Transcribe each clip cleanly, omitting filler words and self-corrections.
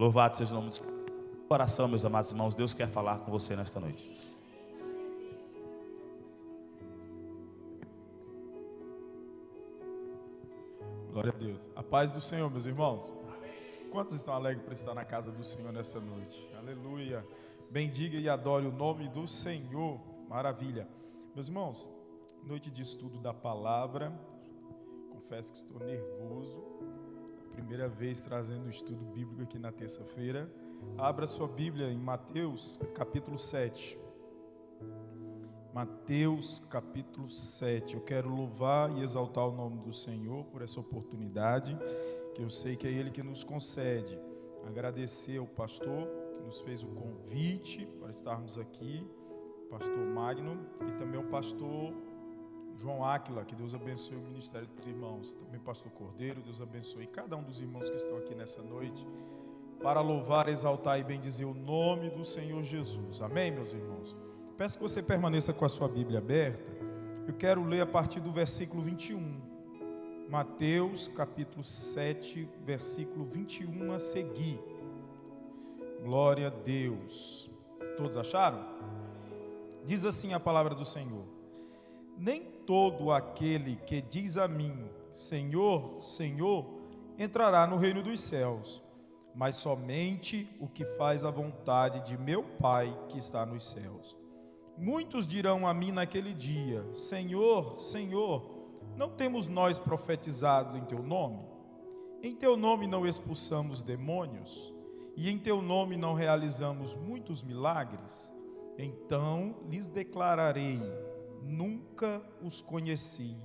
Louvado seja o nome do Senhor. Oração, meus amados irmãos, Deus quer falar com você nesta noite. Glória a Deus. A paz do Senhor, meus irmãos. Quantos estão alegres por estar na casa do Senhor nessa noite? Aleluia. Bendiga e adore o nome do Senhor. Maravilha. Meus irmãos, noite de estudo da palavra. Confesso que estou nervoso. Primeira vez trazendo o estudo bíblico aqui na terça-feira. Abra sua Bíblia em Mateus, capítulo 7. Mateus, capítulo 7. Eu quero louvar e exaltar o nome do Senhor por essa oportunidade, que eu sei que é Ele que nos concede. Agradecer ao pastor que nos fez o convite para estarmos aqui, o pastor Magno, e também o pastor João Áquila, que Deus abençoe o ministério dos irmãos. Também pastor Cordeiro, Deus abençoe cada um dos irmãos que estão aqui nessa noite, para louvar, exaltar e bendizer o nome do Senhor Jesus. Amém, meus irmãos? Peço que você permaneça com a sua Bíblia aberta. Eu quero ler a partir do versículo 21. Mateus, capítulo 7, versículo 21 a seguir. Glória a Deus. Todos acharam? Diz assim a palavra do Senhor: nem todo aquele que diz a mim, Senhor, Senhor, entrará no reino dos céus, mas somente o que faz a vontade de meu Pai que está nos céus. Muitos dirão a mim naquele dia: Senhor, Senhor, não temos nós profetizado em teu nome? Em teu nome não expulsamos demônios? E em teu nome não realizamos muitos milagres? Então lhes declararei: nunca os conheci.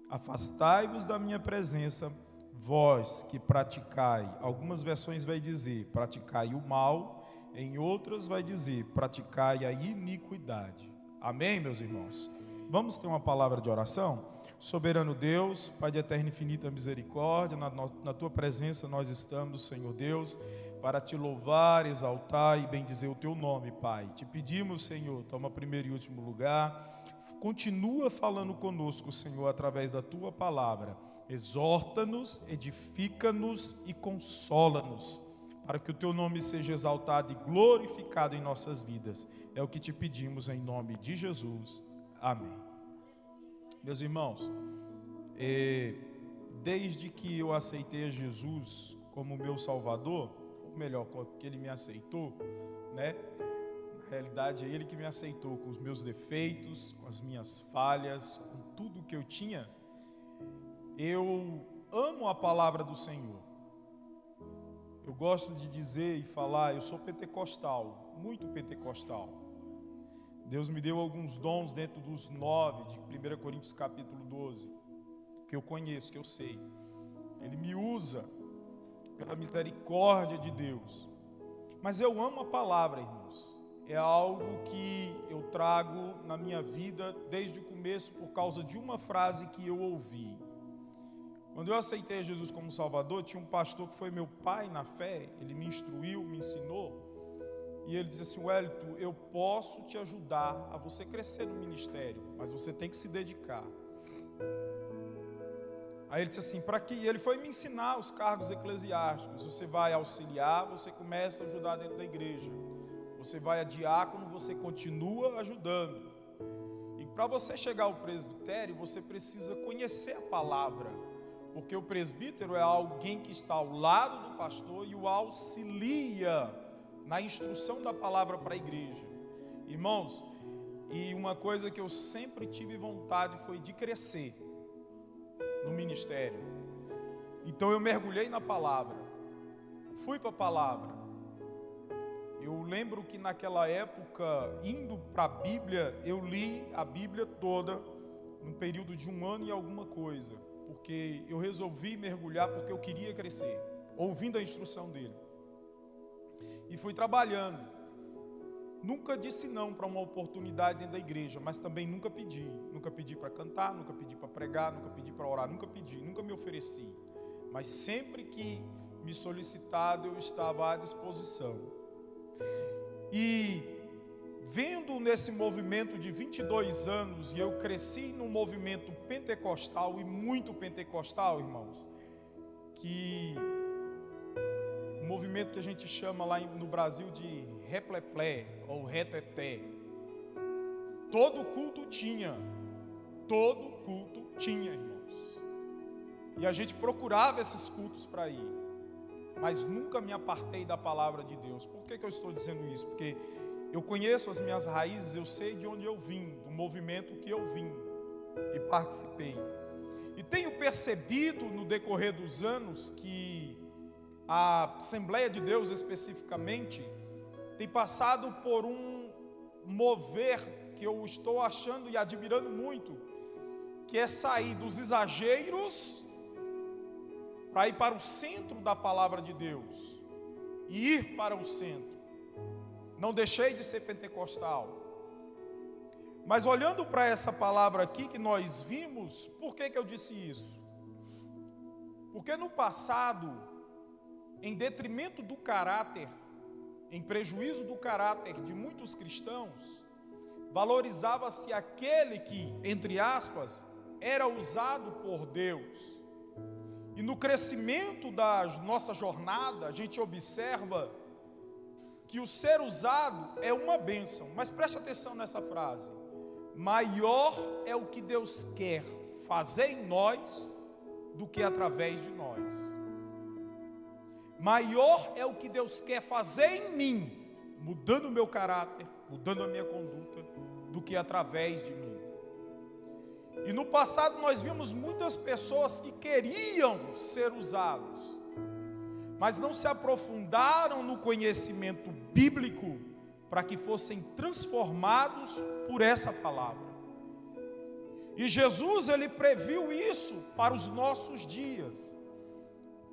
Afastai-vos da minha presença, vós que praticai. Algumas versões vai dizer: praticai o mal. Em outras vai dizer: praticai a iniquidade. Amém, meus irmãos? Vamos ter uma palavra de oração? Soberano Deus, Pai de eterna e infinita misericórdia, na tua presença nós estamos, Senhor Deus, para te louvar, exaltar e bendizer o teu nome, Pai. Te pedimos, Senhor, toma primeiro e último lugar. Continua falando conosco, Senhor, através da tua palavra. Exorta-nos, edifica-nos e consola-nos, para que o teu nome seja exaltado e glorificado em nossas vidas. É o que te pedimos em nome de Jesus. Amém. Meus irmãos, desde que eu aceitei a Jesus como meu Salvador, ou melhor, que Ele me aceitou, né? Na realidade é Ele que me aceitou com os meus defeitos, com as minhas falhas, com tudo que eu tinha. Eu amo a palavra do Senhor. Eu gosto de dizer e falar, eu sou pentecostal, muito pentecostal. Deus me deu alguns dons dentro dos 9 de 1 Coríntios capítulo 12, que eu conheço, que eu sei. Ele me usa pela misericórdia de Deus. Mas eu amo a palavra, irmãos. É algo que eu trago na minha vida desde o começo por causa de uma frase que eu ouvi. Quando eu aceitei Jesus como Salvador, tinha um pastor que foi meu pai na fé. Ele me instruiu, me ensinou. E ele disse assim: Wellington, eu posso te ajudar a você crescer no ministério, mas você tem que se dedicar. Aí ele disse assim: para que? Ele foi me ensinar os cargos eclesiásticos. Você vai auxiliar, você começa a ajudar dentro da igreja. Você vai a diácono, você continua ajudando. E para você chegar ao presbitério, você precisa conhecer a palavra. Porque o presbítero é alguém que está ao lado do pastor e o auxilia na instrução da palavra para a igreja. Irmãos, e uma coisa que eu sempre tive vontade foi de crescer no ministério. Então eu mergulhei na palavra, fui para a palavra. Eu lembro que naquela época, indo para a Bíblia, eu li a Bíblia toda num período de 1 ano e alguma coisa. Porque eu resolvi mergulhar porque eu queria crescer, ouvindo a instrução dele. E fui trabalhando. Nunca disse não para uma oportunidade dentro da igreja, mas também nunca pedi. Nunca pedi para cantar, nunca pedi para pregar, nunca pedi para orar, nunca pedi, nunca me ofereci. Mas sempre que me solicitado, eu estava à disposição. E vendo nesse movimento de 22 anos, e eu cresci num movimento pentecostal, e muito pentecostal, irmãos, que movimento que a gente chama lá no Brasil de repleplé ou reteté. Todo culto tinha, irmãos. E a gente procurava esses cultos para ir, mas nunca me apartei da palavra de Deus. Por que eu estou dizendo isso? Porque eu conheço as minhas raízes, eu sei de onde eu vim, do movimento que eu vim e participei. E tenho percebido no decorrer dos anos que a Assembleia de Deus especificamente tem passado por um mover que eu estou achando e admirando muito, que é sair dos exageros para ir para o centro da palavra de Deus e ir para o centro. Não deixei de ser pentecostal, mas olhando para essa palavra aqui que nós vimos, por que eu disse isso? Porque no passado, em detrimento do caráter, em prejuízo do caráter de muitos cristãos, valorizava-se aquele que, entre aspas, era usado por Deus. E no crescimento da nossa jornada, a gente observa que o ser usado é uma bênção. Mas preste atenção nessa frase: maior é o que Deus quer fazer em nós do que através de nós. Maior é o que Deus quer fazer em mim, mudando o meu caráter, mudando a minha conduta, do que através de mim. E no passado nós vimos muitas pessoas que queriam ser usados, mas não se aprofundaram no conhecimento bíblico para que fossem transformados por essa palavra. E Jesus, ele previu isso para os nossos dias.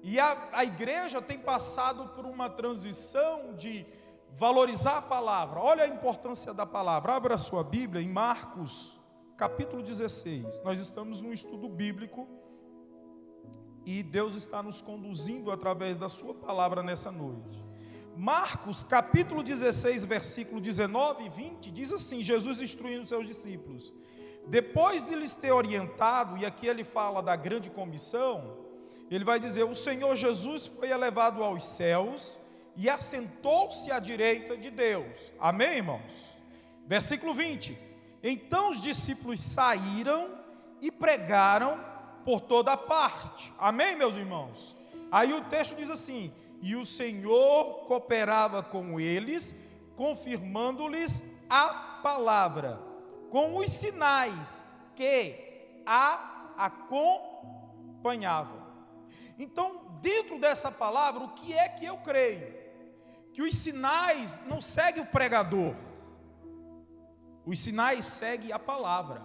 E a igreja tem passado por uma transição de valorizar a palavra. Olha a importância da palavra. Abra a sua Bíblia em Marcos, capítulo 16. Nós estamos num estudo bíblico e Deus está nos conduzindo através da sua palavra nessa noite. Marcos, capítulo 16, versículo 19 e 20, diz assim: Jesus instruindo os seus discípulos. Depois de lhes ter orientado, e aqui ele fala da grande comissão, ele vai dizer: o Senhor Jesus foi elevado aos céus e assentou-se à direita de Deus. Amém, irmãos? Versículo 20. Então os discípulos saíram e pregaram por toda parte. Amém, meus irmãos? Aí o texto diz assim: e o Senhor cooperava com eles, confirmando-lhes a palavra, com os sinais que a acompanhavam. Então, dentro dessa palavra, o que é que eu creio? Que os sinais não seguem o pregador, os sinais seguem a palavra.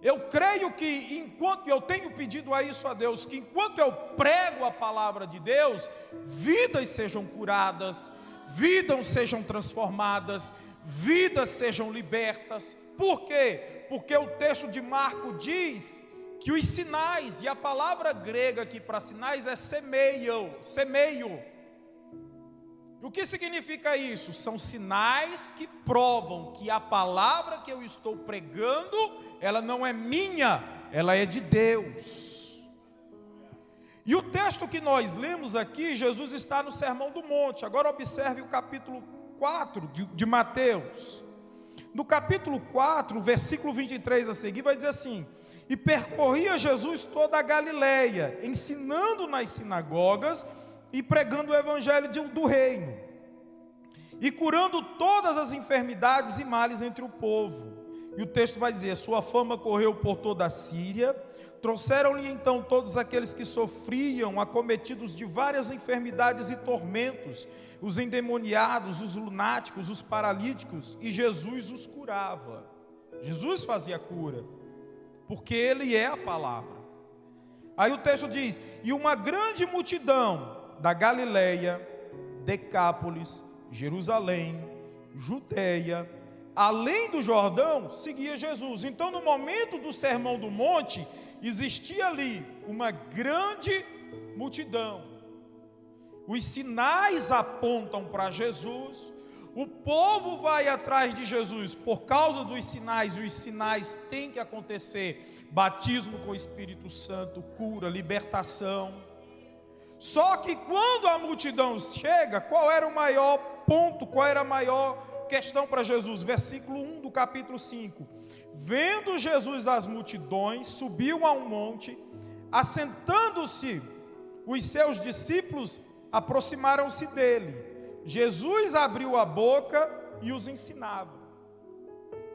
Eu creio que enquanto eu tenho pedido a isso a Deus, que enquanto eu prego a palavra de Deus, vidas sejam curadas, vidas sejam transformadas, vidas sejam libertas. Por quê? Porque o texto de Marcos diz que os sinais, e a palavra grega aqui para sinais é semeio. O que significa isso? São sinais que provam que a palavra que eu estou pregando, ela não é minha, ela é de Deus. E o texto que nós lemos aqui, Jesus está no Sermão do Monte. Agora observe o capítulo 4 de Mateus. No capítulo 4, versículo 23 a seguir, vai dizer assim: e percorria Jesus toda a Galileia, ensinando nas sinagogas e pregando o evangelho do reino, e curando todas as enfermidades e males entre o povo. E o texto vai dizer: sua fama correu por toda a Síria. Trouxeram-lhe então todos aqueles que sofriam, acometidos de várias enfermidades e tormentos, os endemoniados, os lunáticos, os paralíticos, e Jesus os curava. Jesus fazia cura, porque Ele é a palavra. Aí o texto diz: e uma grande multidão da Galileia, Decápolis, Jerusalém, Judeia, além do Jordão, seguia Jesus. Então, no momento do Sermão do Monte, existia ali uma grande multidão. Os sinais apontam para Jesus. O povo vai atrás de Jesus por causa dos sinais, e os sinais têm que acontecer: batismo com o Espírito Santo, cura, libertação. Só que quando a multidão chega, qual era o maior ponto, qual era a maior questão para Jesus? Versículo 1 do capítulo 5. Vendo Jesus as multidões, subiu a um monte, assentando-se, os seus discípulos aproximaram-se dele. Jesus abriu a boca e os ensinava.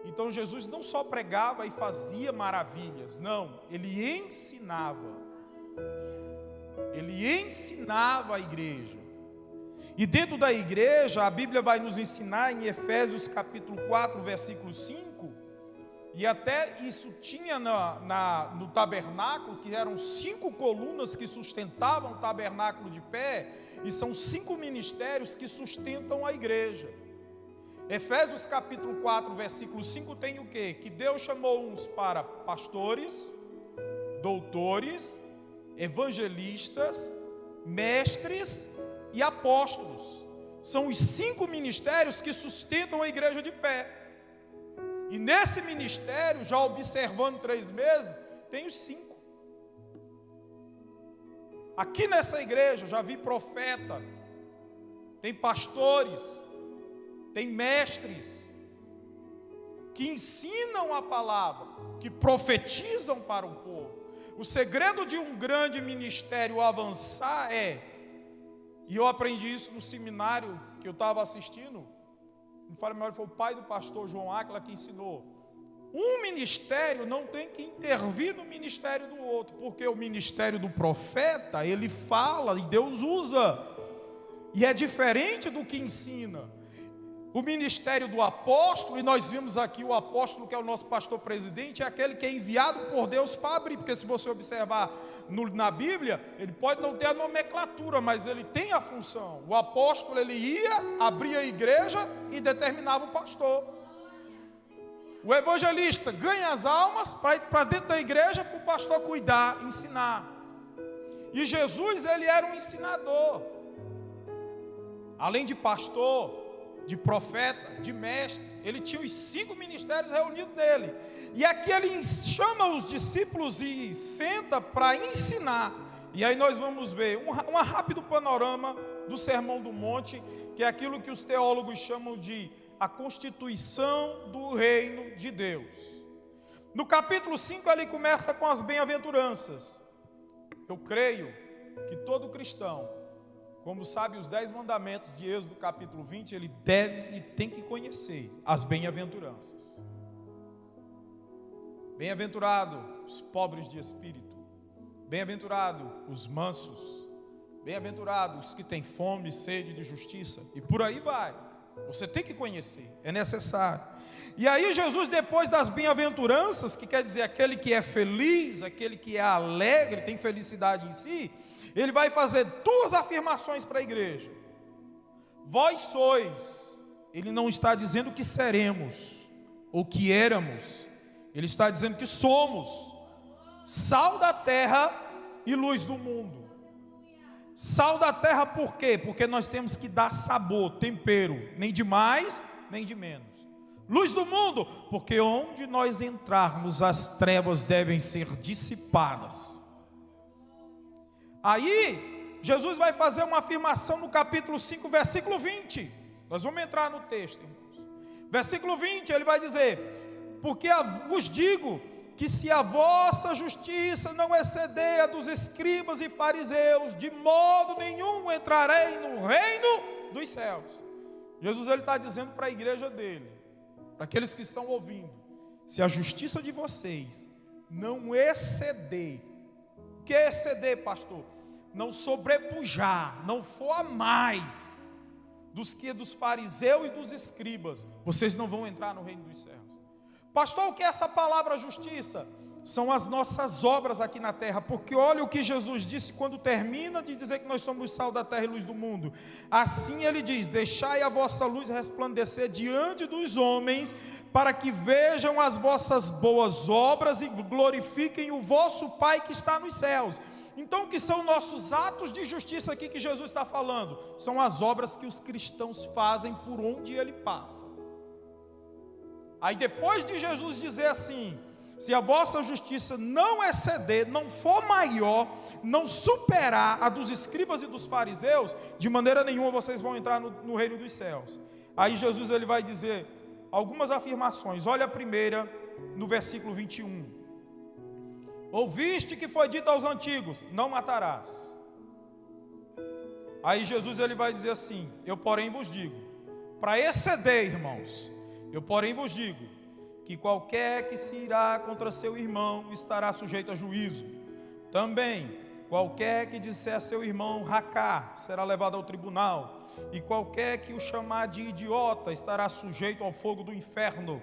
Então Jesus não só pregava e fazia maravilhas, não, ele ensinava. Ele ensinava a igreja. E dentro da igreja, a Bíblia vai nos ensinar em Efésios capítulo 4, versículo 5, e até isso tinha no tabernáculo, que eram 5 colunas que sustentavam o tabernáculo de pé, e são 5 ministérios que sustentam a igreja. Efésios capítulo 4, versículo 5 tem o quê? Que Deus chamou uns para pastores, doutores, evangelistas, mestres e apóstolos. São os 5 ministérios que sustentam a igreja de pé. E nesse ministério, já observando 3 meses, tem os 5. Aqui nessa igreja já vi profeta, tem pastores, tem mestres que ensinam a palavra, que profetizam para o povo. O segredo de um grande ministério avançar e eu aprendi isso no seminário que eu estava assistindo, não falo melhor, foi o pai do pastor João Áquila que ensinou. Um ministério não tem que intervir no ministério do outro, porque o ministério do profeta, ele fala e Deus usa, e é diferente do que ensina. O ministério do apóstolo, e nós vimos aqui o apóstolo, que é o nosso pastor presidente, é aquele que é enviado por Deus para abrir, porque se você observar na Bíblia, ele pode não ter a nomenclatura, mas ele tem a função. O apóstolo, ele ia, abria a igreja e determinava o pastor. O evangelista ganha as almas para ir para dentro da igreja para o pastor cuidar, ensinar. E Jesus, ele era um ensinador. Além de pastor, de profeta, de mestre, ele tinha os 5 ministérios reunidos nele. E aqui ele chama os discípulos e senta para ensinar. E aí nós vamos ver um rápido panorama do Sermão do Monte, que é aquilo que os teólogos chamam de a constituição do reino de Deus. No capítulo 5 ele começa com as bem-aventuranças. Eu creio que todo cristão, como sabe os 10 mandamentos de Êxodo capítulo 20, ele deve e tem que conhecer as bem-aventuranças. Bem-aventurado os pobres de espírito, bem-aventurado os mansos, bem-aventurado os que têm fome e sede de justiça, e por aí vai. Você tem que conhecer, é necessário. E aí Jesus, depois das bem-aventuranças, que quer dizer aquele que é feliz, aquele que é alegre, tem felicidade em si, ele vai fazer 2 afirmações para a igreja. Vós sois, ele não está dizendo que seremos, ou que éramos, ele está dizendo que somos sal da terra e luz do mundo. Sal da terra por quê? Porque nós temos que dar sabor, tempero, nem de mais, nem de menos. Luz do mundo, porque onde nós entrarmos, as trevas devem ser dissipadas. Aí, Jesus vai fazer uma afirmação no capítulo 5, versículo 20. Nós vamos entrar no texto, irmãos. Versículo 20, ele vai dizer: porque vos digo que se a vossa justiça não exceder a dos escribas e fariseus, de modo nenhum entrarei no reino dos céus. Jesus está dizendo para a igreja dele, para aqueles que estão ouvindo: se a justiça de vocês não exceder, o que é exceder, pastor? Não sobrepujar, não for a mais dos que dos fariseus e dos escribas, vocês não vão entrar no reino dos céus. Pastor, o que é essa palavra justiça? São as nossas obras aqui na terra, porque olha o que Jesus disse quando termina de dizer que nós somos sal da terra e luz do mundo. Assim ele diz: deixai a vossa luz resplandecer diante dos homens, para que vejam as vossas boas obras e glorifiquem o vosso Pai que está nos céus. Então, o que são nossos atos de justiça aqui que Jesus está falando? São as obras que os cristãos fazem por onde ele passa. Aí depois de Jesus dizer assim: se a vossa justiça não exceder, não for maior, não superar a dos escribas e dos fariseus, de maneira nenhuma vocês vão entrar no reino dos céus. Aí Jesus ele vai dizer algumas afirmações. Olha a primeira no versículo 21. Ouviste que foi dito aos antigos: não matarás. Aí Jesus ele vai dizer assim: eu porém vos digo, para exceder, irmãos, eu porém vos digo, que qualquer que se irá contra seu irmão estará sujeito a juízo. Também, qualquer que disser a seu irmão racá, será levado ao tribunal. E qualquer que o chamar de idiota, estará sujeito ao fogo do inferno.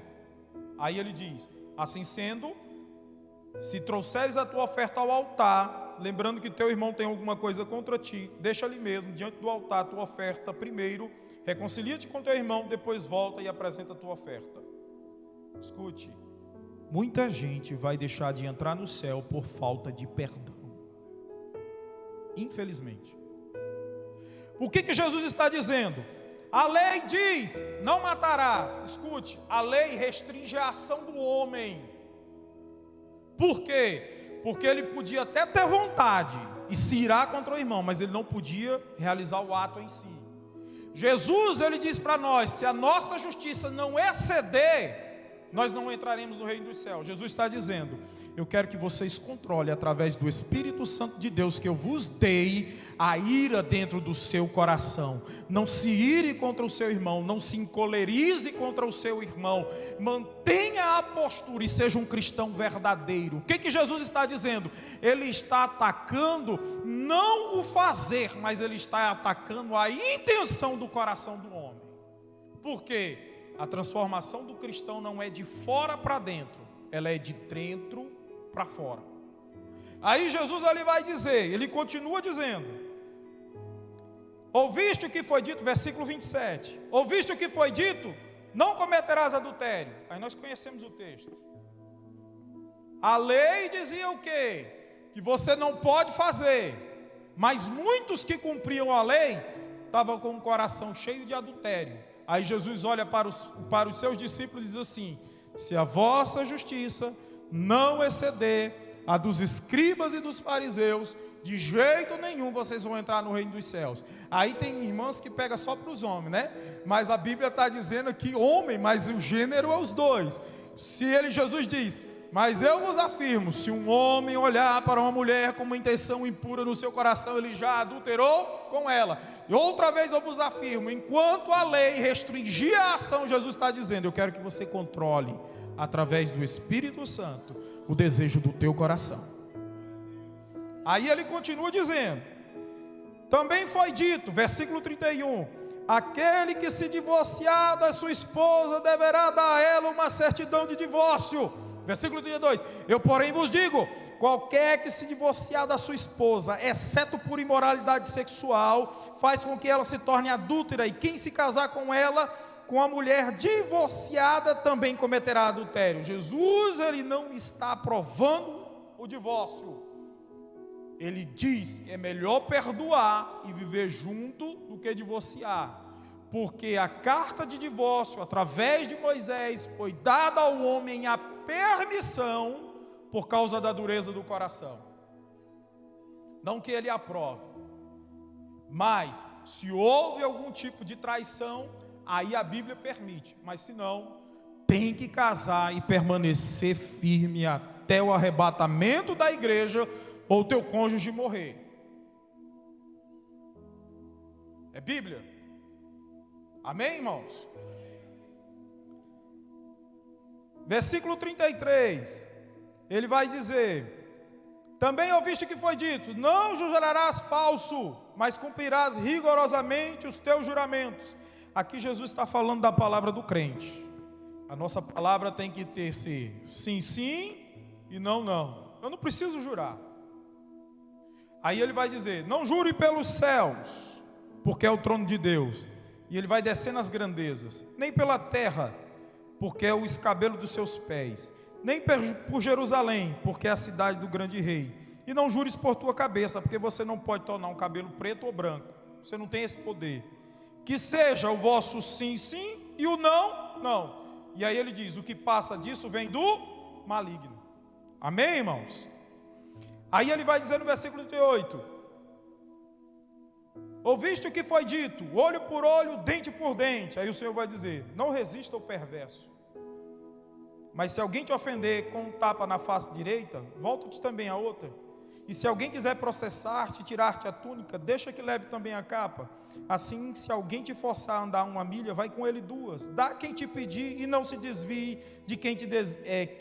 Aí ele diz: assim sendo, se trouxeres a tua oferta ao altar, lembrando que teu irmão tem alguma coisa contra ti, deixa ali mesmo, diante do altar, a tua oferta primeiro, reconcilia-te com teu irmão, depois volta e apresenta a tua oferta. Escute, muita gente vai deixar de entrar no céu por falta de perdão, infelizmente. O que Jesus está dizendo? A lei diz: não matarás. Escute, a lei restringe a ação do homem. Por quê? Porque ele podia até ter vontade e se irar contra o irmão, mas ele não podia realizar o ato em si. Jesus ele diz para nós: se a nossa justiça não exceder, nós não entraremos no reino dos céus. Jesus está dizendo: eu quero que vocês controlem através do Espírito Santo de Deus que eu vos dei, a ira dentro do seu coração. Não se ire contra o seu irmão, não se encolerize contra o seu irmão, mantenha a postura e seja um cristão verdadeiro. O que Jesus está dizendo? Ele está atacando não o fazer, mas ele está atacando a intenção do coração do homem. Por quê? A transformação do cristão não é de fora para dentro, ela é de dentro para fora. Aí Jesus ali vai dizer, ele continua dizendo: ouviste o que foi dito, versículo 27, ouviste o que foi dito, não cometerás adultério. Aí nós conhecemos o texto. A lei dizia o quê? Que você não pode fazer, mas muitos que cumpriam a lei estavam com o coração cheio de adultério. Aí Jesus olha para os seus discípulos e diz assim: se a vossa justiça não exceder a dos escribas e dos fariseus, de jeito nenhum vocês vão entrar no reino dos céus. Aí tem irmãs que pega só para os homens, né? Mas a Bíblia está dizendo aqui homem, mas o gênero é os dois. Jesus diz: mas eu vos afirmo, se um homem olhar para uma mulher com uma intenção impura no seu coração, ele já adulterou com ela. E outra vez eu vos afirmo, enquanto a lei restringia a ação, Jesus está dizendo: eu quero que você controle, através do Espírito Santo, o desejo do teu coração. Aí ele continua dizendo: também foi dito, versículo 31, aquele que se divorciar da sua esposa deverá dar a ela uma certidão de divórcio. Versículo 32, eu porém vos digo, qualquer que se divorciar da sua esposa, exceto por imoralidade sexual, faz com que ela se torne adúltera, e quem se casar com ela, com a mulher divorciada, também cometerá adultério. Jesus ele não está aprovando o divórcio. Ele diz que é melhor perdoar e viver junto do que divorciar, porque a carta de divórcio, através de Moisés, foi dada ao homem a permissão por causa da dureza do coração. Não que ele aprove, mas se houve algum tipo de traição, aí a Bíblia permite, mas se não, tem que casar e permanecer firme até o arrebatamento da igreja ou teu cônjuge morrer. É Bíblia? Amém, irmãos? Versículo 33, ele vai dizer: também ouviste que foi dito, não jurarás falso, mas cumprirás rigorosamente os teus juramentos. Aqui Jesus está falando da palavra do crente. A nossa palavra tem que ter ser sim, sim e não, não. Eu não preciso jurar. Aí ele vai dizer: não jure pelos céus, porque é o trono de Deus. E ele vai descer nas grandezas, nem pela terra, porque é o escabelo dos seus pés, nem por Jerusalém, porque é a cidade do grande rei. E não jures por tua cabeça, porque você não pode tornar um cabelo preto ou branco. Você não tem esse poder. Que seja o vosso sim, sim, e o não, não. E aí ele diz: o que passa disso vem do maligno. Amém, irmãos? Aí ele vai dizer no versículo 38: ouviste o que foi dito, olho por olho, dente por dente. Aí o Senhor vai dizer: não resista ao perverso, mas se alguém te ofender com um tapa na face direita, volta-te também a outra. E se alguém quiser processar-te, tirar-te a túnica, deixa que leve também a capa. Assim, se alguém te forçar a andar 1 milha, vai com ele 2. Dá quem te pedir e não se desvie de quem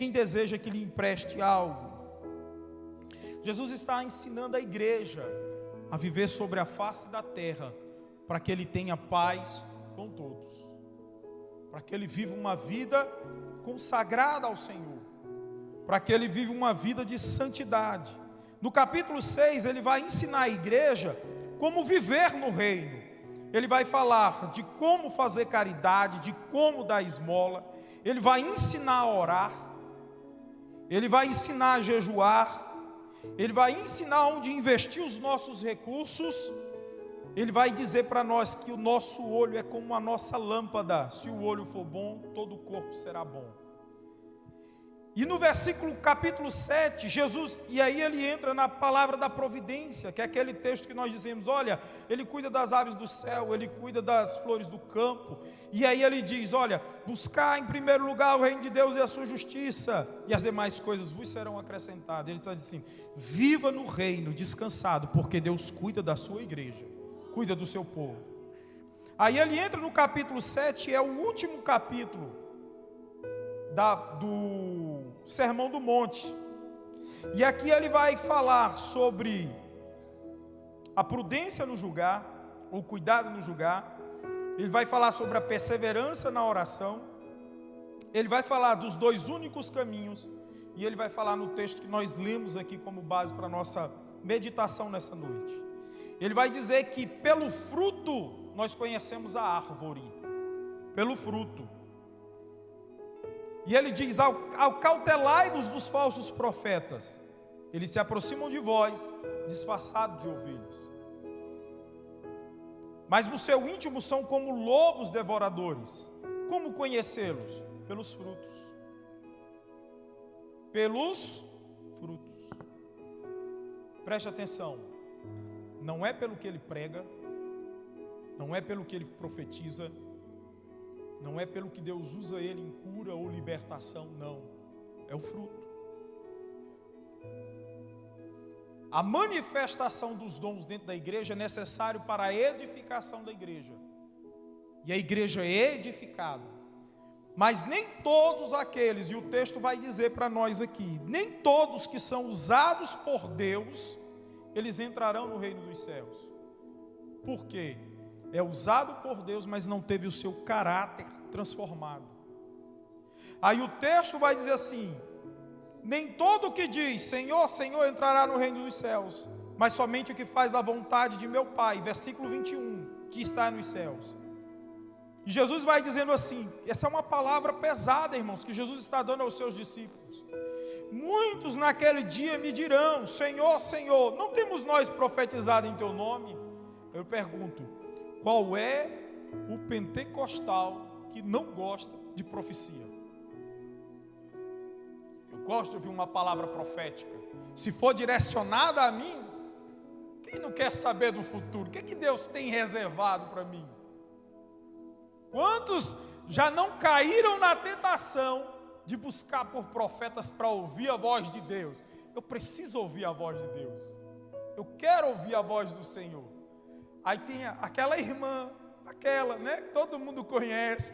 deseja que lhe empreste algo. Jesus está ensinando a igreja a viver sobre a face da terra, para que ele tenha paz com todos, para que ele viva uma vida consagrada ao Senhor, para que ele viva uma vida de santidade. No capítulo 6, ele vai ensinar a igreja como viver no reino. Ele vai falar de como fazer caridade, de como dar esmola. Ele vai ensinar a orar. Ele vai ensinar a jejuar. Ele vai ensinar onde investir os nossos recursos. Ele vai dizer para nós que o nosso olho é como a nossa lâmpada. Se o olho for bom, todo o corpo será bom. E no capítulo 7, Jesus, e aí ele entra na palavra da providência, que é aquele texto que nós dizemos: olha, ele cuida das aves do céu, ele cuida das flores do campo. E aí ele diz: olha, buscar em primeiro lugar o reino de Deus e a sua justiça, e as demais coisas vos serão acrescentadas. Ele está dizendo assim: viva no reino descansado, porque Deus cuida da sua igreja, cuida do seu povo. Aí ele entra no capítulo 7, é o último capítulo do Sermão do Monte, e aqui ele vai falar sobre a prudência no julgar, o cuidado no julgar. Ele vai falar sobre a perseverança na oração. Ele vai falar dos 2 únicos caminhos, e ele vai falar no texto que nós lemos aqui como base para a nossa meditação nessa noite. Ele vai dizer que pelo fruto nós conhecemos a árvore, pelo fruto. E ele diz: acautelai-vos dos falsos profetas, eles se aproximam de vós, disfarçados de ovelhas, mas no seu íntimo são como lobos devoradores. Como conhecê-los? Pelos frutos. Pelos frutos. Preste atenção, não é pelo que ele prega, não é pelo que ele profetiza, não é pelo que Deus usa ele em cura ou libertação, não. É o fruto. A manifestação dos dons dentro da igreja é necessário para a edificação da igreja. E a igreja é edificada. Mas nem todos aqueles, e o texto vai dizer para nós aqui, nem todos que são usados por Deus, eles entrarão no reino dos céus. Por quê? É usado por Deus, mas não teve o seu caráter transformado. Aí o texto vai dizer assim: nem todo o que diz Senhor, Senhor entrará no reino dos céus, mas somente o que faz a vontade de meu Pai. Versículo 21, que está nos céus. E Jesus vai dizendo assim, essa é uma palavra pesada, irmãos, que Jesus está dando aos seus discípulos. Muitos naquele dia me dirão: Senhor, Senhor, não temos nós profetizado em teu nome? Eu pergunto: qual é o pentecostal que não gosta de profecia? Eu gosto de ouvir uma palavra profética. Se for direcionada a mim, quem não quer saber do futuro? O que Deus tem reservado para mim? Quantos já não caíram na tentação de buscar por profetas para ouvir a voz de Deus? Eu preciso ouvir a voz de Deus. Eu quero ouvir a voz do Senhor. Aí tem aquela irmã, né? Todo mundo conhece.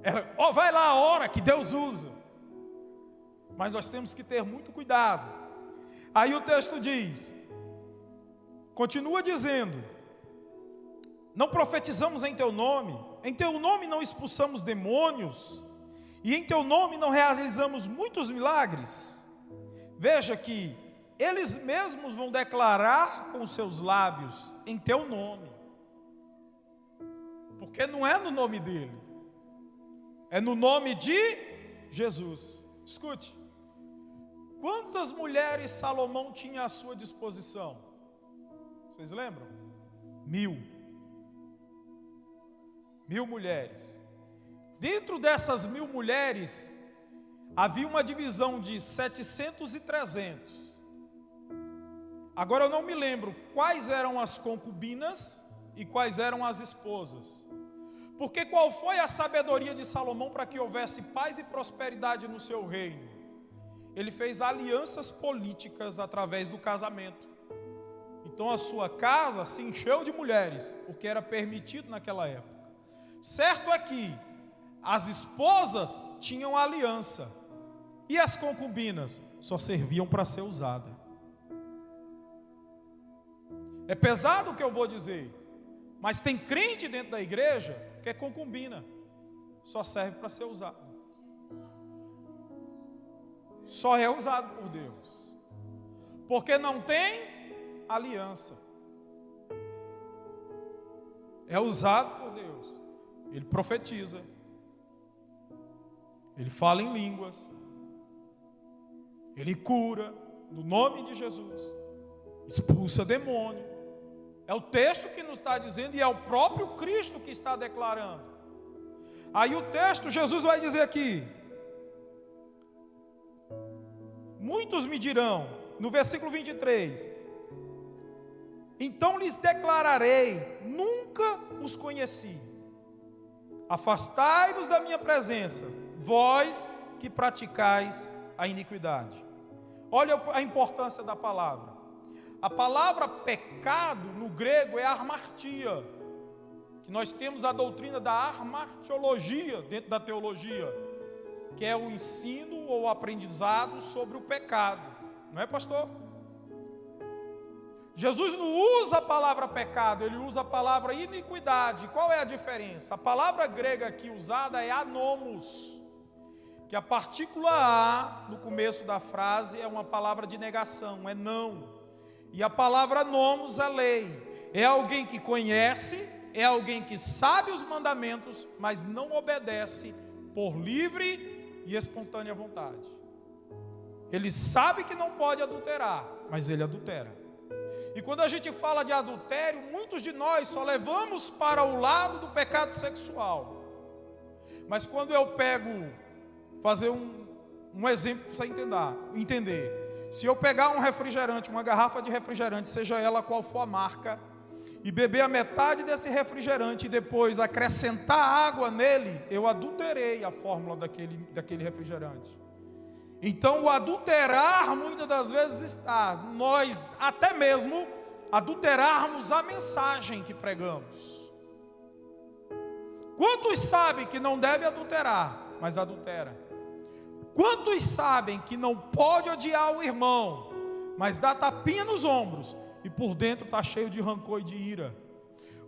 Ela, vai lá a hora que Deus usa. Mas nós temos que ter muito cuidado. Aí o texto diz, continua dizendo: não profetizamos em teu nome não expulsamos demônios, e em teu nome não realizamos muitos milagres. Veja que eles mesmos vão declarar com seus lábios em teu nome, porque não é no nome dele, é no nome de Jesus. Escute, quantas mulheres Salomão tinha à sua disposição? Vocês lembram? 1000 mulheres. Dentro dessas 1000 mulheres, havia uma divisão de 700 e 300. Agora eu não me lembro quais eram as concubinas e quais eram as esposas. Porque qual foi a sabedoria de Salomão para que houvesse paz e prosperidade no seu reino? Ele fez alianças políticas através do casamento. Então a sua casa se encheu de mulheres, porque era permitido naquela época. Certo é que as esposas tinham aliança e as concubinas só serviam para ser usada. É pesado o que eu vou dizer, mas tem crente dentro da igreja que é concubina, só serve para ser usado. Só é usado por Deus, porque não tem aliança. É usado por Deus. Ele profetiza, ele fala em línguas, ele cura no nome de Jesus, expulsa demônio. É o texto que nos está dizendo, e é o próprio Cristo que está declarando. Aí o texto, Jesus vai dizer aqui: muitos me dirão, no versículo 23, então lhes declararei, nunca os conheci. Afastai-vos da minha presença, vós que praticais a iniquidade. Olha a importância da palavra. A palavra pecado no grego é armartia, que nós temos a doutrina da armartiologia dentro da teologia, que é o ensino ou o aprendizado sobre o pecado, não é, pastor? Jesus não usa a palavra pecado, ele usa a palavra iniquidade. Qual é a diferença? A palavra grega aqui usada é anomos, que a partícula A no começo da frase é uma palavra de negação, é não. E a palavra nomos é lei, é alguém que conhece, é alguém que sabe os mandamentos, mas não obedece por livre e espontânea vontade. Ele sabe que não pode adulterar, mas ele adultera. E quando a gente fala de adultério, muitos de nós só levamos para o lado do pecado sexual. Mas quando eu pego, fazer um exemplo para você entender. Se eu pegar um refrigerante, uma garrafa de refrigerante, seja ela qual for a marca, e beber a metade desse refrigerante e depois acrescentar água nele, eu adulterei a fórmula daquele refrigerante. Então o adulterar muitas das vezes está nós até mesmo adulterarmos a mensagem que pregamos. Quantos sabem que não deve adulterar, mas adultera? Quantos sabem que não pode odiar o irmão, mas dá tapinha nos ombros e por dentro está cheio de rancor e de ira?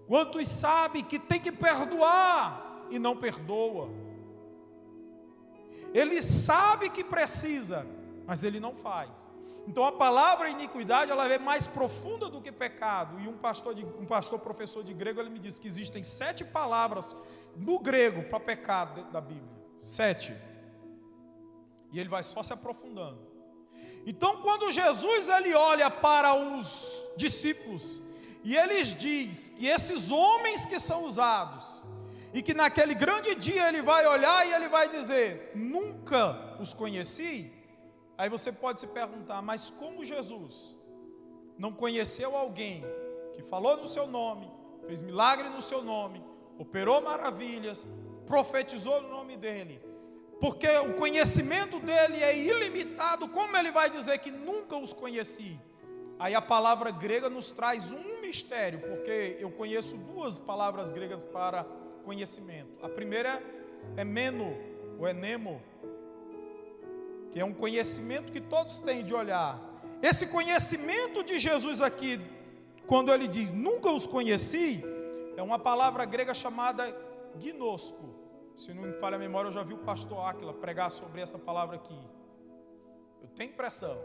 Quantos sabem que tem que perdoar e não perdoa? Ele sabe que precisa, mas ele não faz. Então a palavra iniquidade, ela é mais profunda do que pecado. E um pastor professor de grego, ele me disse que existem 7 palavras no grego para pecado dentro da Bíblia. 7. E ele vai só se aprofundando. Então quando Jesus ele olha para os discípulos e eles diz que esses homens que são usados, e que naquele grande dia ele vai olhar e ele vai dizer, nunca os conheci. Aí você pode se perguntar, mas como Jesus não conheceu alguém que falou no seu nome, fez milagre no seu nome, operou maravilhas, profetizou no nome dele, porque o conhecimento dele é ilimitado, como ele vai dizer que nunca os conheci? Aí a palavra grega nos traz um mistério, porque eu conheço 2 palavras gregas para conhecimento. A primeira é meno, ou é nemo, que é um conhecimento que todos têm de olhar. Esse conhecimento de Jesus aqui, quando ele diz, nunca os conheci, é uma palavra grega chamada gnosco. Se não me falha a memória, eu já vi o pastor Áquila pregar sobre essa palavra aqui. Eu tenho impressão.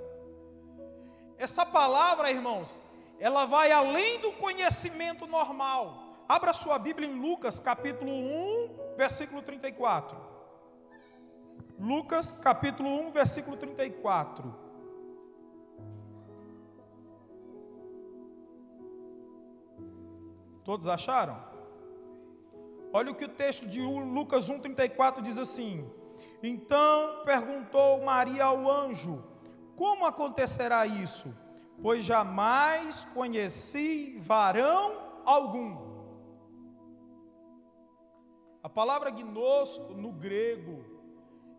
Essa palavra, irmãos, ela vai além do conhecimento normal. Abra sua Bíblia em Lucas, capítulo 1, versículo 34. Lucas, capítulo 1, versículo 34. Todos acharam? Olha o que o texto de Lucas 1,34 diz assim: Então perguntou Maria ao anjo: como acontecerá isso? Pois jamais conheci varão algum. A palavra gnosko no grego,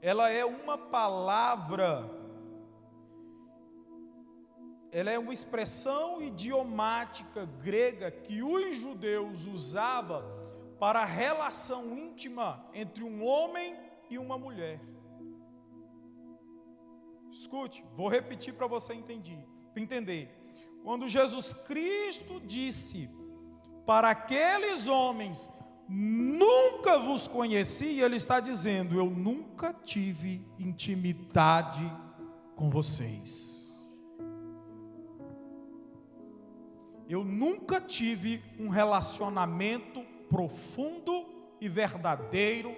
ela é uma palavra, ela é uma expressão idiomática grega que os judeus usavam para a relação íntima entre um homem e uma mulher. Escute, vou repetir para você entender. Quando Jesus Cristo disse para aqueles homens: nunca vos conheci, ele está dizendo: eu nunca tive intimidade com vocês. Eu nunca tive um relacionamento profundo e verdadeiro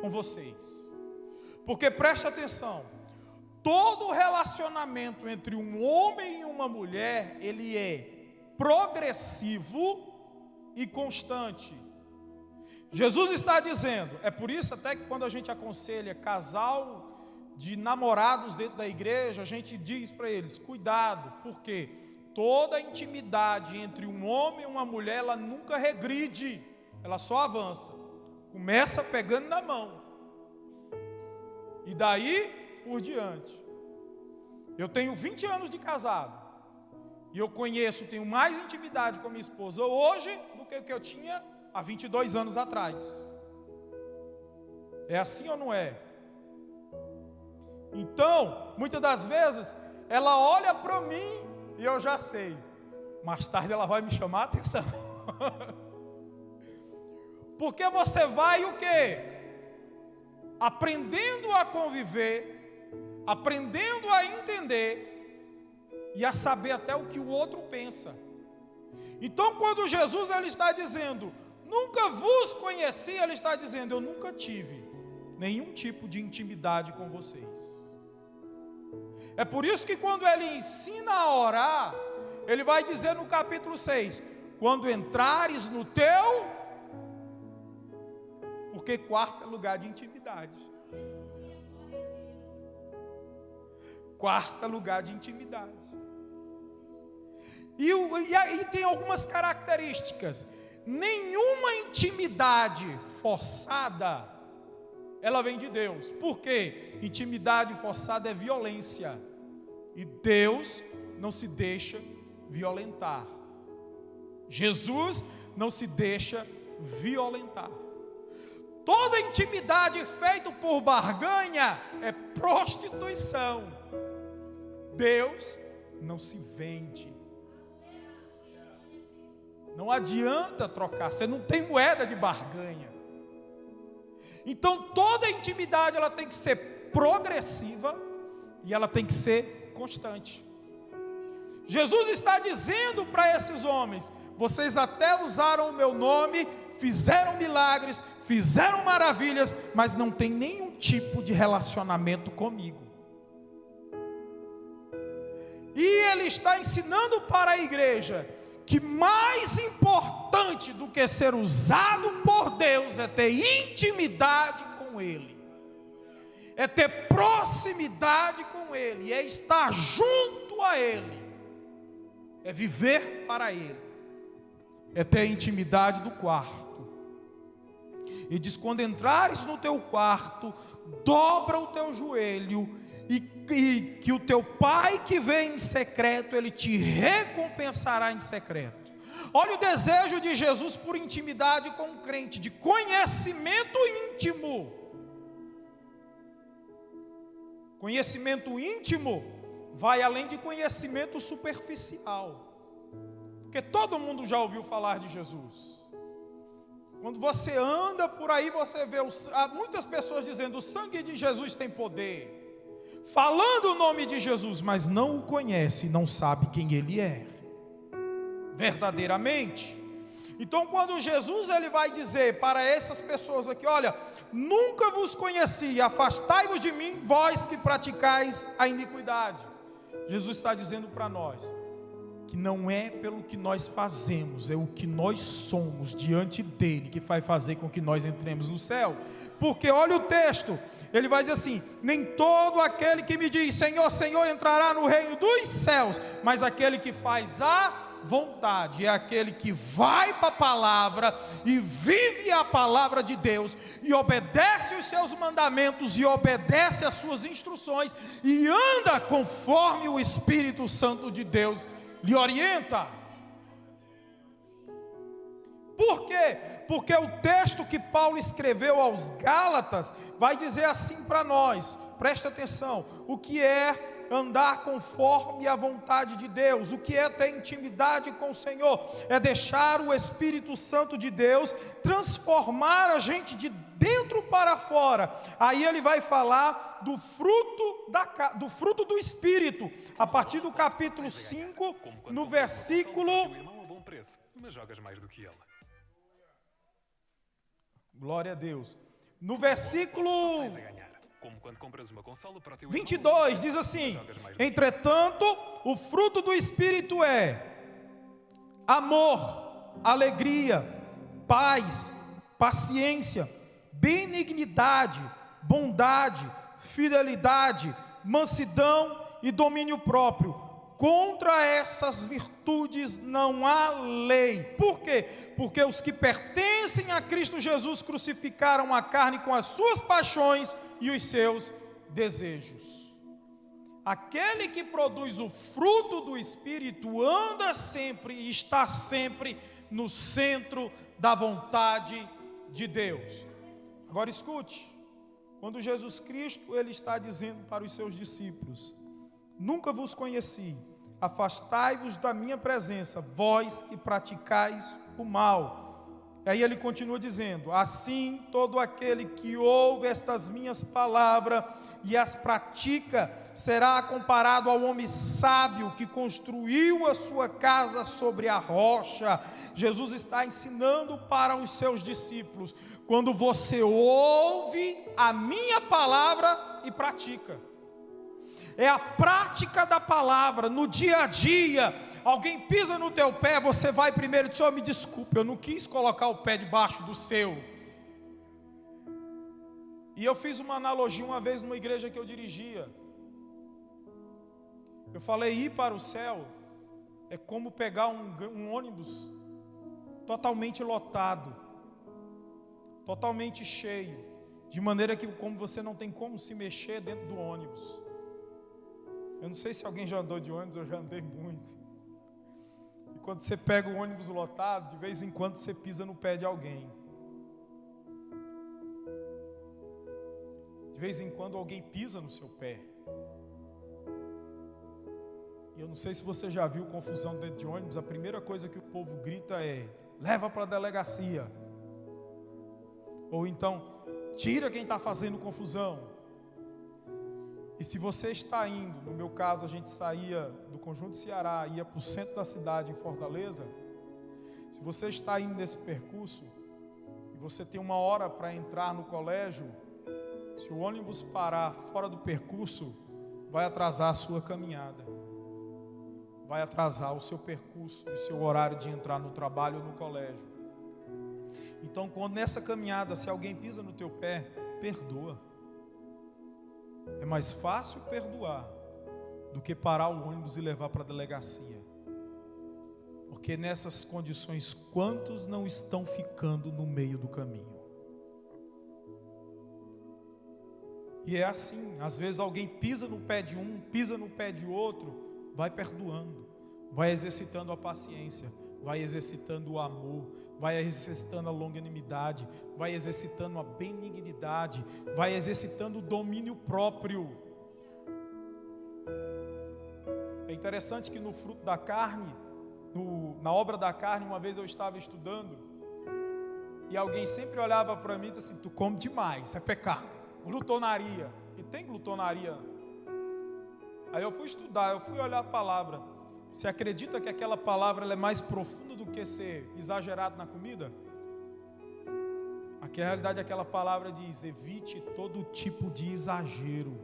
com vocês. Porque preste atenção, todo relacionamento entre um homem e uma mulher, ele é progressivo e constante. Jesus está dizendo, é por isso até que quando a gente aconselha casal de namorados dentro da igreja, a gente diz para eles: cuidado, porque toda intimidade entre um homem e uma mulher, ela nunca regride, ela só avança. Começa pegando na mão, e daí por diante. Eu tenho 20 anos de casado, e eu tenho mais intimidade com a minha esposa hoje do que o que eu tinha há 22 anos atrás. É assim ou não é? Então, muitas das vezes, ela olha para mim e eu já sei. Mais tarde ela vai me chamar a atenção. Porque você vai o quê? Aprendendo a conviver, aprendendo a entender e a saber até o que o outro pensa. Então, quando Jesus ele está dizendo: nunca vos conheci, ele está dizendo: eu nunca tive nenhum tipo de intimidade com vocês. É por isso que quando ele ensina a orar, ele vai dizer no capítulo 6: quando entrares no teu, porque quarto é lugar de intimidade. Quarto é lugar de intimidade. E aí tem algumas características. Nenhuma intimidade forçada, ela vem de Deus. Por quê? Intimidade forçada é violência, e Deus não se deixa violentar. Jesus não se deixa violentar. Toda intimidade feita por barganha é prostituição. Deus não se vende. Não adianta trocar, você não tem moeda de barganha. Então toda intimidade ela tem que ser progressiva e ela tem que ser constante. Jesus está dizendo para esses homens: vocês até usaram o meu nome, fizeram milagres, fizeram maravilhas, mas não tem nenhum tipo de relacionamento comigo. E ele está ensinando para a igreja que mais importante do que ser usado por Deus é ter intimidade com Ele, é ter proximidade com Ele, é estar junto a Ele, é viver para Ele, é ter intimidade do quarto. E diz: quando entrares no teu quarto, dobra o teu joelho, e que o teu pai que vem em secreto, ele te recompensará em secreto. Olha o desejo de Jesus por intimidade com o crente, de conhecimento íntimo. Conhecimento íntimo vai além de conhecimento superficial, porque todo mundo já ouviu falar de Jesus. Quando você anda por aí, você vê muitas pessoas dizendo: o sangue de Jesus tem poder, falando o nome de Jesus, mas não o conhece, não sabe quem Ele é verdadeiramente. Então quando Jesus ele vai dizer para essas pessoas aqui: olha, nunca vos conheci, afastai-vos de mim, vós que praticais a iniquidade. Jesus está dizendo para nós que não é pelo que nós fazemos, é o que nós somos diante dele que vai fazer com que nós entremos no céu. Porque olha o texto, ele vai dizer assim: nem todo aquele que me diz Senhor, Senhor entrará no reino dos céus, mas aquele que faz a vontade, é aquele que vai para a palavra e vive a palavra de Deus e obedece os seus mandamentos e obedece as suas instruções e anda conforme o Espírito Santo de Deus lhe orienta. Por quê? Porque o texto que Paulo escreveu aos Gálatas vai dizer assim para nós, presta atenção, o que é andar conforme a vontade de Deus, o que é ter intimidade com o Senhor, é deixar o Espírito Santo de Deus transformar a gente de dentro para fora. Aí ele vai falar do fruto do Espírito, a partir do capítulo 5, no versículo... Mas jogas mais do que ela. Glória a Deus. No versículo como quando compras uma consola para o teu 22 diz assim: entretanto, o fruto do Espírito é amor, alegria, paz, paciência, benignidade, bondade, fidelidade, mansidão e domínio próprio. Contra essas virtudes não há lei. Por quê? Porque os que pertencem a Cristo Jesus crucificaram a carne com as suas paixões e os seus desejos. Aquele que produz o fruto do Espírito anda sempre e está sempre no centro da vontade de Deus. Agora escute, quando Jesus Cristo ele está dizendo para os seus discípulos: nunca vos conheci, afastai-vos da minha presença, vós que praticais o mal. E aí ele continua dizendo: assim todo aquele que ouve estas minhas palavras e as pratica, será comparado ao homem sábio que construiu a sua casa sobre a rocha. Jesus está ensinando para os seus discípulos: quando você ouve a minha palavra e pratica, é a prática da palavra, no dia a dia. Alguém pisa no teu pé, você vai primeiro e diz: Senhor, me desculpe, eu não quis colocar o pé debaixo do seu. E eu fiz uma analogia uma vez numa igreja que eu dirigia. Eu falei: ir para o céu é como pegar um ônibus totalmente lotado, totalmente cheio, de maneira que como você não tem como se mexer dentro do ônibus. Eu não sei se alguém já andou de ônibus, eu já andei muito. E quando você pega o ônibus lotado, de vez em quando você pisa no pé de alguém. De vez em quando alguém pisa no seu pé. E eu não sei se você já viu confusão dentro de ônibus, a primeira coisa que o povo grita é: leva para a delegacia. Ou então, tira quem está fazendo confusão. E se você está indo, no meu caso a gente saía do Conjunto Ceará, ia para o centro da cidade em Fortaleza. Se você está indo nesse percurso e você tem 1 hora para entrar no colégio, se o ônibus parar fora do percurso, vai atrasar a sua caminhada, vai atrasar o seu percurso, o seu horário de entrar no trabalho ou no colégio. Então, quando nessa caminhada, se alguém pisa no teu pé, perdoa. É mais fácil perdoar do que parar o ônibus e levar para a delegacia. Porque nessas condições, quantos não estão ficando no meio do caminho? E é assim, às vezes alguém pisa no pé de um, pisa no pé de outro, vai perdoando, vai exercitando a paciência, vai exercitando o amor, vai exercitando a longanimidade, vai exercitando a benignidade, vai exercitando o domínio próprio. É interessante que no fruto da carne, na obra da carne, uma vez eu estava estudando, e alguém sempre olhava para mim e disse assim: tu come demais, é pecado, glutonaria. E tem glutonaria. Aí eu fui estudar, eu fui olhar a palavra. Você acredita que aquela palavra ela é mais profunda do que ser exagerado na comida? Aqui a realidade, aquela palavra diz: evite todo tipo de exagero.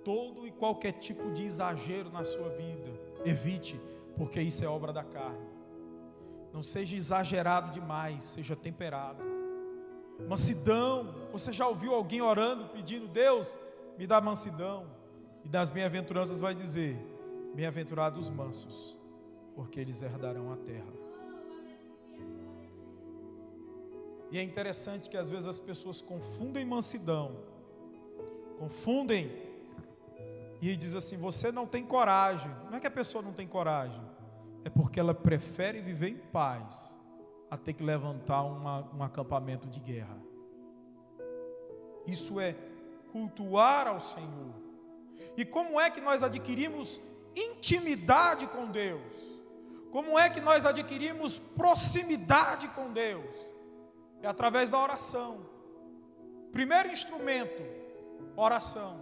Todo e qualquer tipo de exagero na sua vida. evite, porque isso é obra da carne. Não seja exagerado demais, seja temperado. Mansidão, você já ouviu alguém orando, pedindo: Deus, me dá mansidão? E das bem-aventuranças vai dizer: bem-aventurados os mansos, porque eles herdarão a terra. E é interessante que às vezes as pessoas confundem mansidão, confundem, e diz assim: você não tem coragem. Não é que a pessoa não tem coragem, é porque ela prefere viver em paz a ter que levantar um acampamento de guerra. Isso é cultuar ao Senhor. E como é que nós adquirimos intimidade com Deus? Como é que nós adquirimos proximidade com Deus? É através da oração. Primeiro instrumento, oração.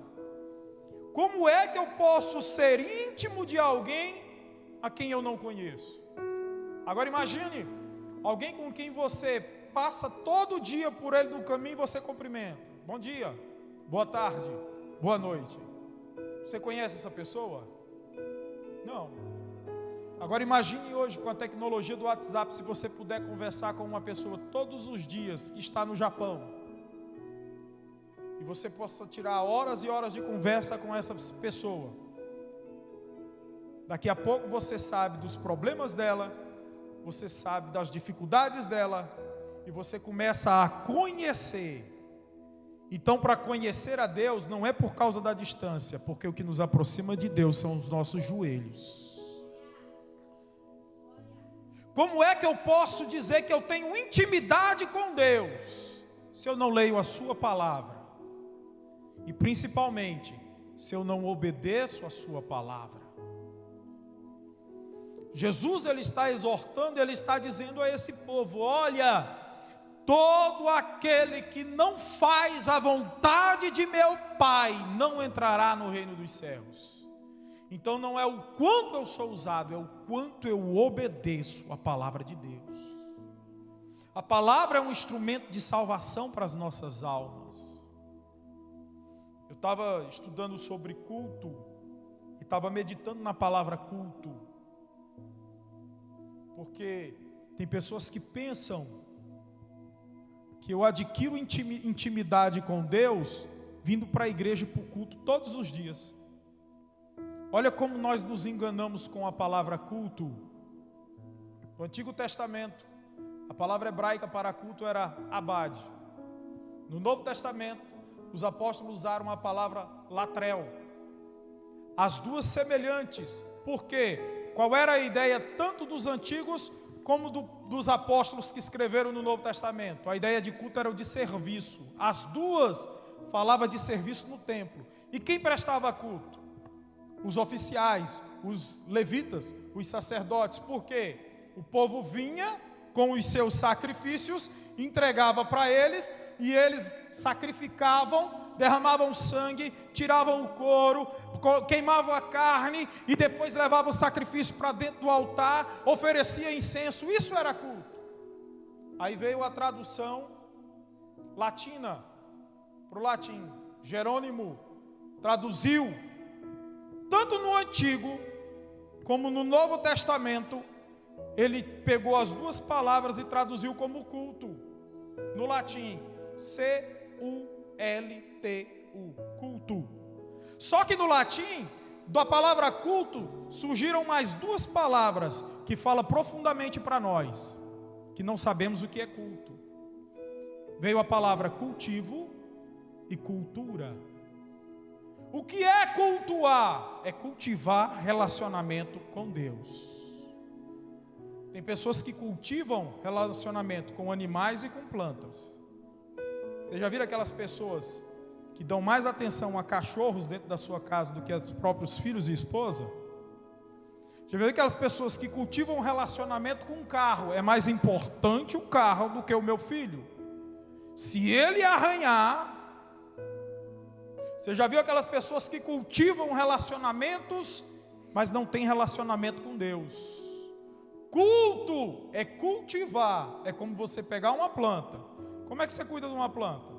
Como é que eu posso ser íntimo de alguém a quem eu não conheço? Agora imagine alguém com quem você passa todo dia por ele no caminho e você cumprimenta: bom dia, boa tarde, boa noite. Você conhece essa pessoa? Não. Agora imagine hoje, com a tecnologia do WhatsApp, se você puder conversar com uma pessoa todos os dias que está no Japão, e você possa tirar horas e horas de conversa com essa pessoa. Daqui a pouco você sabe dos problemas dela, você sabe das dificuldades dela, e você começa a conhecer. Então, para conhecer a Deus, não é por causa da distância, porque o que nos aproxima de Deus são os nossos joelhos. Como é que eu posso dizer que eu tenho intimidade com Deus, se eu não leio a sua palavra? E principalmente, se eu não obedeço a sua palavra. Jesus, ele está exortando, ele está dizendo a esse povo: olha, todo aquele que não faz a vontade de meu Pai não entrará no reino dos céus. Então não é o quanto eu sou usado, é o quanto eu obedeço a palavra de Deus. A palavra é um instrumento de salvação para as nossas almas. Eu estava estudando sobre culto e estava meditando na palavra culto, porque tem pessoas que pensam que eu adquiro intimidade com Deus vindo para a igreja e para o culto todos os dias. Olha como nós nos enganamos com a palavra culto. No Antigo Testamento, a palavra hebraica para culto era abade. No Novo Testamento, os apóstolos usaram a palavra latrel. As duas semelhantes. Por quê? Qual era a ideia tanto dos antigos como dos apóstolos que escreveram no Novo Testamento? A ideia de culto era o de serviço. As duas falavam de serviço no templo. E quem prestava culto? Os oficiais, os levitas, os sacerdotes. Por quê? O povo vinha com os seus sacrifícios, entregava para eles, e eles sacrificavam, derramavam sangue, tiravam o couro, queimavam a carne, e depois levavam o sacrifício para dentro do altar, oferecia incenso. Isso era culto. Aí veio a tradução latina, para o latim. Jerônimo traduziu, tanto no Antigo como no Novo Testamento, ele pegou as duas palavras e traduziu como culto. No latim, C-U-L-T-U, culto. Só que no latim, da palavra culto, surgiram mais duas palavras que falam profundamente para nós, que não sabemos o que é culto. Veio a palavra cultivo e cultura. O que é cultuar? É cultivar relacionamento com Deus. Tem pessoas que cultivam relacionamento com animais e com plantas. Você já viram aquelas pessoas que dão mais atenção a cachorros dentro da sua casa do que aos próprios filhos e esposa? Já viram aquelas pessoas que cultivam um relacionamento com um carro? É mais importante o carro do que o meu filho. Se ele arranhar... Você já viu aquelas pessoas que cultivam relacionamentos, mas não tem relacionamento com Deus? Culto é cultivar. É como você pegar uma planta. Como é que você cuida de uma planta?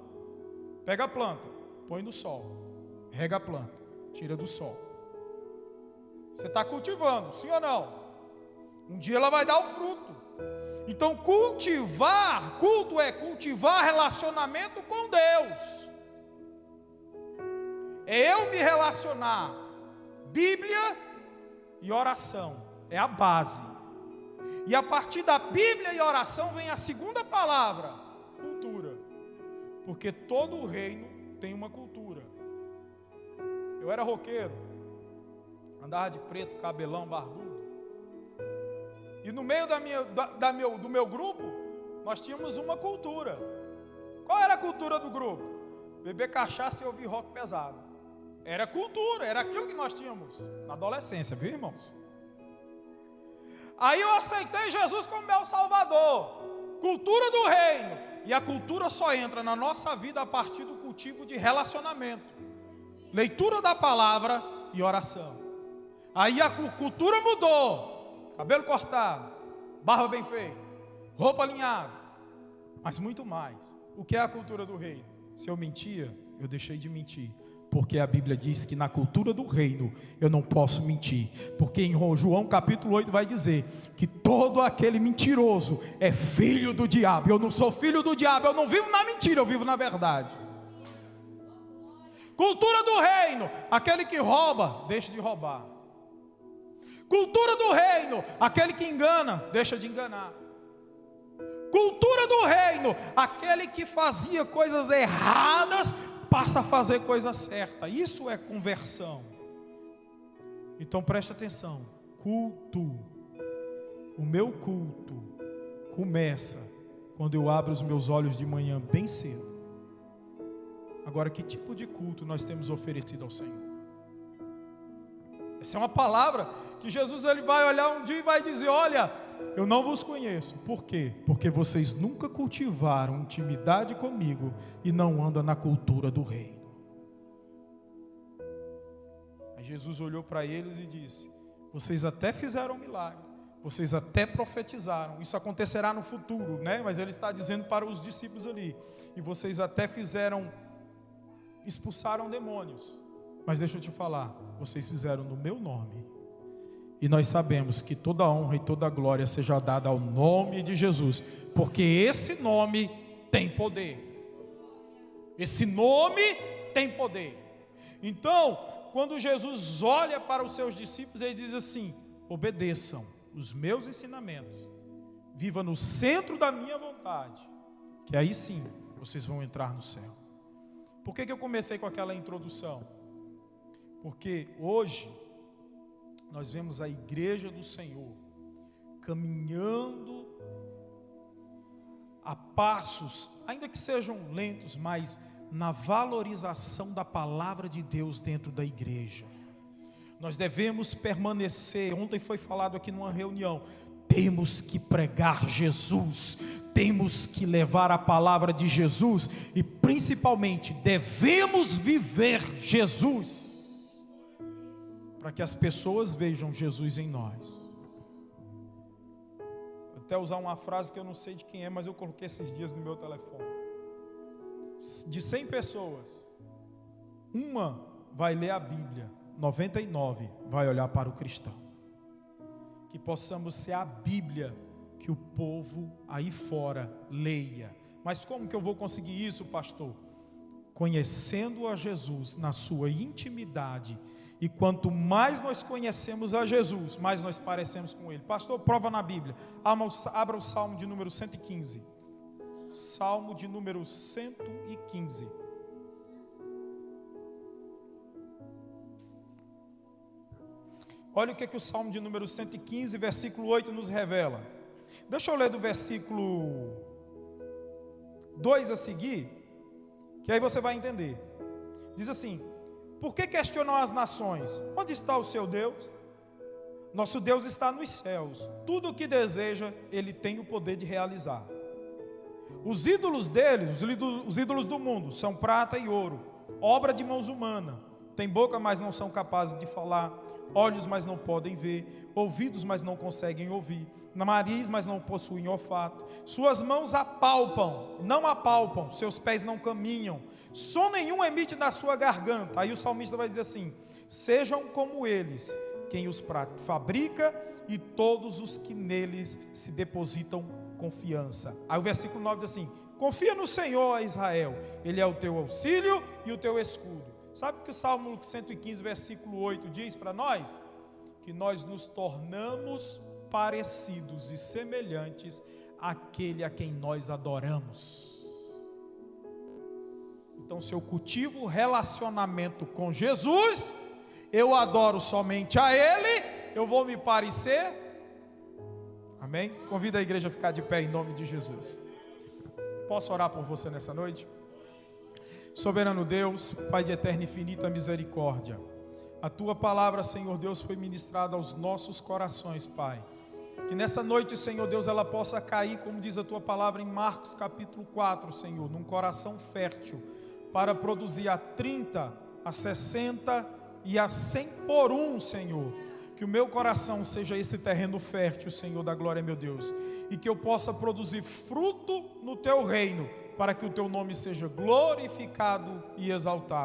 Pega a planta, põe no sol, rega a planta, tira do sol. Você está cultivando, sim ou não? Um dia ela vai dar o fruto. Então cultivar, culto é cultivar relacionamento com Deus. É eu me relacionar. Bíblia e oração é a base. E a partir da Bíblia e oração vem a segunda palavra, cultura. Porque todo o reino tem uma cultura. Eu era roqueiro, andava de preto, cabelão, barbudo. E no meio do meu grupo, nós tínhamos uma cultura. Qual era a cultura do grupo? Beber cachaça e ouvir rock pesado. Era cultura, era aquilo que nós tínhamos na adolescência, viu, irmãos? Aí eu aceitei Jesus como meu Salvador. Cultura do reino. E a cultura só entra na nossa vida a partir do cultivo de relacionamento. Leitura da palavra e oração. Aí a cultura mudou. Cabelo cortado, barba bem feita, roupa alinhada. Mas muito mais. O que é a cultura do reino? Se eu mentia, eu deixei de mentir. Porque a Bíblia diz que na cultura do reino eu não posso mentir. Porque em João capítulo 8 vai dizer que todo aquele mentiroso é filho do diabo. Eu não sou filho do diabo, eu não vivo na mentira, eu vivo na verdade. Cultura do reino, aquele que rouba, deixa de roubar. Cultura do reino, aquele que engana, deixa de enganar. Cultura do reino, aquele que fazia coisas erradas, passa a fazer coisa certa. Isso é conversão. Então preste atenção. Culto. O meu culto começa quando eu abro os meus olhos de manhã bem cedo. Agora, que tipo de culto nós temos oferecido ao Senhor? Essa é uma palavra que Jesus ele vai olhar um dia e vai dizer: olha, eu não vos conheço. Por quê? Porque vocês nunca cultivaram intimidade comigo e não andam na cultura do reino. Aí Jesus olhou para eles e disse: vocês até fizeram milagre, vocês até profetizaram, isso acontecerá no futuro, né? Mas ele está dizendo para os discípulos ali: e vocês até expulsaram demônios, mas deixa eu te falar, vocês fizeram no meu nome. E nós sabemos que toda a honra e toda a glória seja dada ao nome de Jesus, porque esse nome tem poder. Esse nome tem poder. Então, quando Jesus olha para os seus discípulos, ele diz assim: obedeçam os meus ensinamentos, viva no centro da minha vontade, que aí sim vocês vão entrar no céu. Por que eu comecei com aquela introdução? Porque hoje nós vemos a igreja do Senhor caminhando a passos, ainda que sejam lentos, mas na valorização da palavra de Deus dentro da igreja. Nós devemos permanecer. Ontem foi falado aqui numa reunião, temos que pregar Jesus, temos que levar a palavra de Jesus e principalmente devemos viver Jesus, para que as pessoas vejam Jesus em nós. Vou até usar uma frase que eu não sei de quem é, mas eu coloquei esses dias no meu telefone. De 100 pessoas, uma vai ler a Bíblia, 99 vai olhar para o cristão. Que possamos ser a Bíblia que o povo aí fora leia. Mas como que eu vou conseguir isso, pastor? Conhecendo a Jesus na sua intimidade. E quanto mais nós conhecemos a Jesus, mais nós parecemos com Ele. Pastor, prova na Bíblia. Abra o Salmo de número 115. Salmo de número 115. Olha o que o Salmo de número 115, versículo 8 nos revela. Deixa eu ler do versículo 2 a seguir, que aí você vai entender. Diz assim: por que questionam as nações? Onde está o seu Deus? Nosso Deus está nos céus. Tudo o que deseja, Ele tem o poder de realizar. Os ídolos dele, os ídolos do mundo, são prata e ouro, obra de mãos humanas. Tem boca, mas não são capazes de falar. Olhos, mas não podem ver. Ouvidos, mas não conseguem ouvir. Nariz, mas não possuem olfato. Suas mãos apalpam, não apalpam. Seus pés não caminham. Som nenhum emite da sua garganta. Aí o salmista vai dizer assim: sejam como eles, quem os fabrica e todos os que neles se depositam confiança. Aí o versículo 9 diz assim: confia no Senhor, Israel, Ele é o teu auxílio e o teu escudo. Sabe o que o Salmo 115, versículo 8 diz para nós? Que nós nos tornamos parecidos e semelhantes àquele a quem nós adoramos. Então, se eu cultivo relacionamento com Jesus, eu adoro somente a Ele, eu vou me parecer. Amém? Convido a igreja a ficar de pé em nome de Jesus. Posso orar por você nessa noite? Soberano Deus, Pai de eterna e infinita misericórdia, a Tua palavra, Senhor Deus, foi ministrada aos nossos corações, Pai. Que nessa noite, Senhor Deus, ela possa cair, como diz a Tua palavra em Marcos capítulo 4, Senhor, num coração fértil, para produzir a 30, a 60 e a 100 por um, Senhor. Que o meu coração seja esse terreno fértil, Senhor da glória, meu Deus, e que eu possa produzir fruto no Teu reino, para que o Teu nome seja glorificado e exaltado.